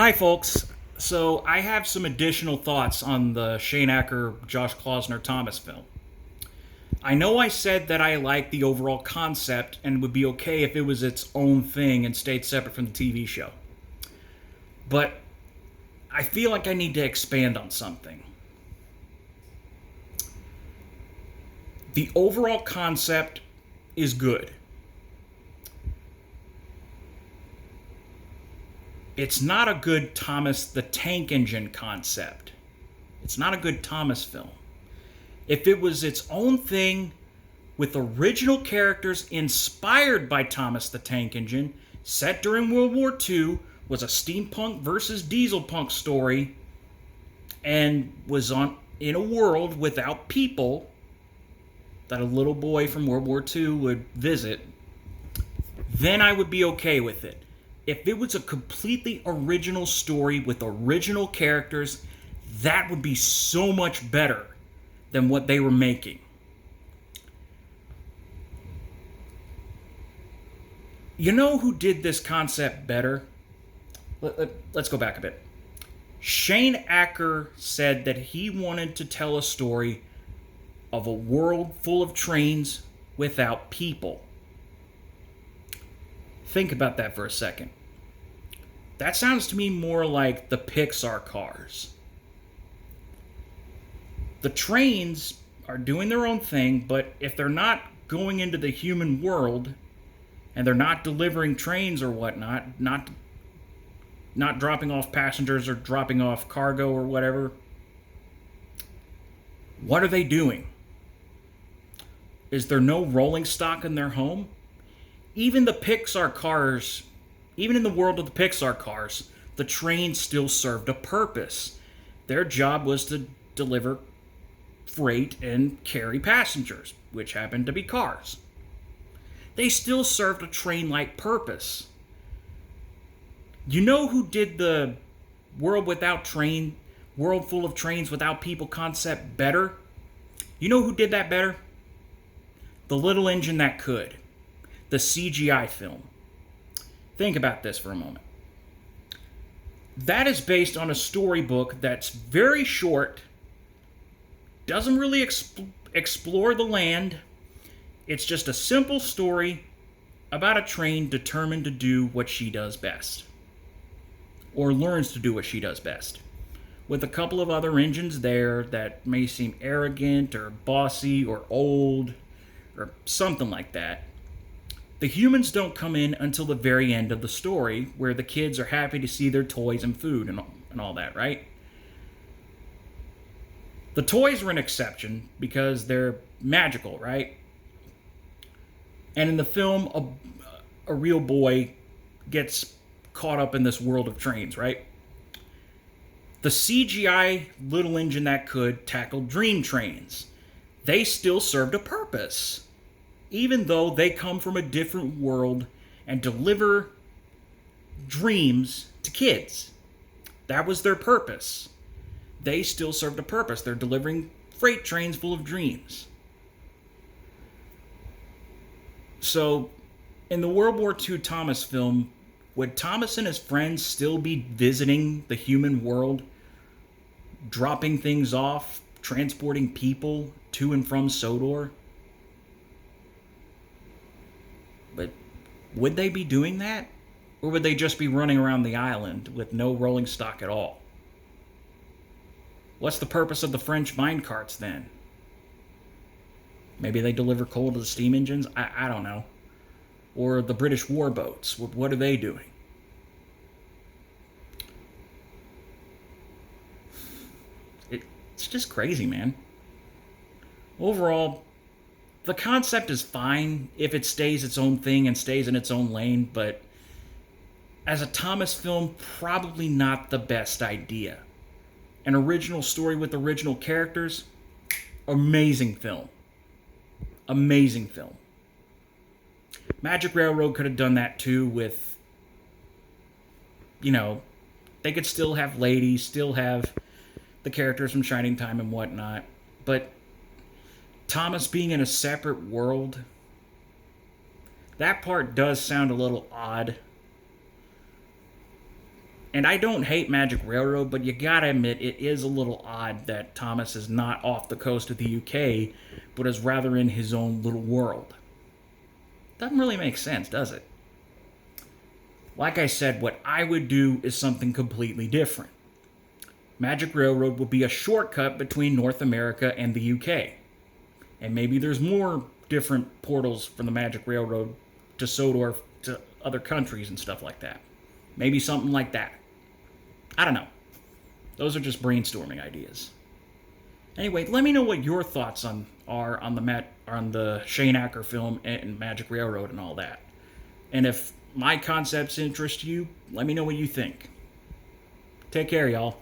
Hi, folks. So I have some additional thoughts on the Shane Acker, Josh Klausner Thomas film. I know I said that I liked the overall concept and would be okay if it was its own thing and stayed separate from the TV show. But I feel like I need to expand on something. The overall concept is good. It's not a good Thomas the Tank Engine concept. It's not a good Thomas film. If it was its own thing with original characters inspired by Thomas the Tank Engine, set during World War II, was a steampunk versus diesel punk story, and was on in a world without people that a little boy from World War II would visit, then I would be okay with it. If it was a completely original story with original characters, that would be so much better than what they were making. You know who did this concept better? Let's go back a bit. Shane Acker said that he wanted to tell a story of a world full of trains without people. Think about that for a second. That sounds to me more like the Pixar cars. The trains are doing their own thing, but if they're not going into the human world and they're not delivering trains or whatnot, not dropping off passengers or dropping off cargo or whatever, what are they doing? Is there no rolling stock in their home? Even the Pixar cars, even in the world of the Pixar cars, the trains still served a purpose. Their job was to deliver freight and carry passengers, which happened to be cars. They still served a train-like purpose. You know who did the world full of trains without people concept better? You know who did that better? The Little Engine That Could. The CGI film. Think about this for a moment. That is based on a storybook that's very short, doesn't really explore the land. It's just a simple story about a train determined to do what she does best. Or learns to do what she does best. With a couple of other engines there that may seem arrogant or bossy or old or something like that. The humans don't come in until the very end of the story, where the kids are happy to see their toys and food and all that, right? The toys are an exception because they're magical, right? And in the film, a real boy gets caught up in this world of trains, right? The CGI Little Engine That Could tackled dream trains. They still served a purpose, even though they come from a different world and deliver dreams to kids. That was their purpose. They still served a purpose. They're delivering freight trains full of dreams. So, in the World War II Thomas film, would Thomas and his friends still be visiting the human world, dropping things off, transporting people to and from Sodor? But would they be doing that? Or would they just be running around the island with no rolling stock at all? What's the purpose of the French mine carts then? Maybe they deliver coal to the steam engines? I don't know. Or the British war boats. What are they doing? It's just crazy, man. Overall, the concept is fine if it stays its own thing and stays in its own lane, but as a Thomas film, probably not the best idea. An original story with original characters, amazing film. Amazing film. Magic Railroad could have done that too with, they could still have ladies, still have the characters from Shining Time and whatnot, but Thomas being in a separate world, that part does sound a little odd. And I don't hate Magic Railroad, but you gotta admit it is a little odd that Thomas is not off the coast of the UK, but is rather in his own little world. Doesn't really make sense, does it? Like I said, what I would do is something completely different. Magic Railroad would be a shortcut between North America and the UK. And maybe there's more different portals from the Magic Railroad to Sodor to other countries and stuff like that. Maybe something like that. I don't know. Those are just brainstorming ideas. Anyway, let me know what your thoughts are on the Shane Acker film and Magic Railroad and all that. And if my concepts interest you, let me know what you think. Take care, y'all.